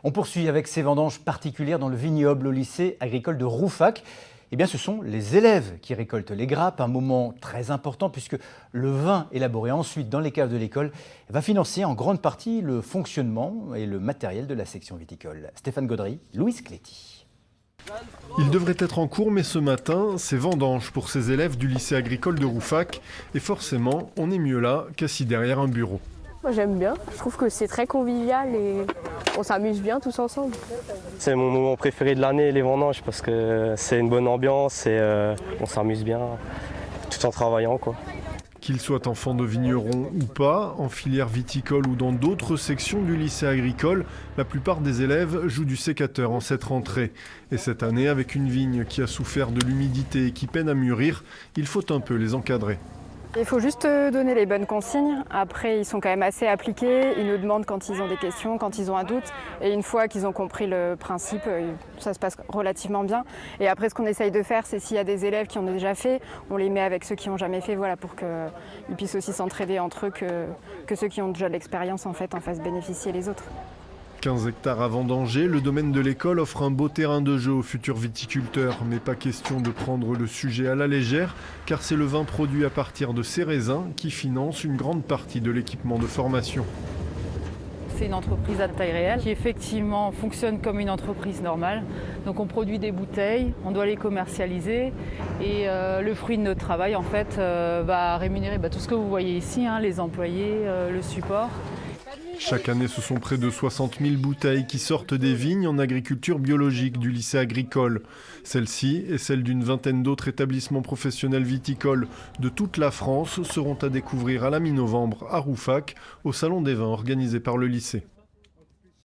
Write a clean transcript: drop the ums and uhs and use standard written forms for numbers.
On poursuit avec ces vendanges particulières dans le vignoble au lycée agricole de Rouffach. Eh bien, ce sont les élèves qui récoltent les grappes, un moment très important puisque le vin élaboré ensuite dans les caves de l'école va financer en grande partie le fonctionnement et le matériel de la section viticole. Stéphane Gaudry, Louise Cléty. Il devrait être en cours, mais ce matin, c'est vendange pour ces élèves du lycée agricole de Rouffach. Et forcément, on est mieux là qu'assis derrière un bureau. Moi j'aime bien, je trouve que c'est très convivial et on s'amuse bien tous ensemble. C'est mon moment préféré de l'année, les vendanges, parce que c'est une bonne ambiance et on s'amuse bien tout en travaillant, quoi. Qu'ils soient enfants de vignerons ou pas, en filière viticole ou dans d'autres sections du lycée agricole, la plupart des élèves jouent du sécateur en cette rentrée. Et cette année, avec une vigne qui a souffert de l'humidité et qui peine à mûrir, il faut un peu les encadrer. Il faut juste donner les bonnes consignes. Après, ils sont quand même assez appliqués. Ils nous demandent quand ils ont des questions, quand ils ont un doute. Et une fois qu'ils ont compris le principe, ça se passe relativement bien. Et après, ce qu'on essaye de faire, c'est s'il y a des élèves qui ont déjà fait, on les met avec ceux qui n'ont jamais fait, voilà, pour qu'ils puissent aussi s'entraider entre eux, que ceux qui ont déjà de l'expérience en fassent bénéficier les autres. 15 hectares à vendanger, le domaine de l'école offre un beau terrain de jeu aux futurs viticulteurs. Mais pas question de prendre le sujet à la légère, car c'est le vin produit à partir de ces raisins qui finance une grande partie de l'équipement de formation. C'est une entreprise à taille réelle qui effectivement fonctionne comme une entreprise normale. Donc on produit des bouteilles, on doit les commercialiser et le fruit de notre travail en fait va rémunérer tout ce que vous voyez ici, les employés, le support. Chaque année, ce sont près de 60 000 bouteilles qui sortent des vignes en agriculture biologique du lycée agricole. Celle-ci et celle d'une vingtaine d'autres établissements professionnels viticoles de toute la France seront à découvrir à la mi-novembre à Rouffach, au Salon des vins organisé par le lycée.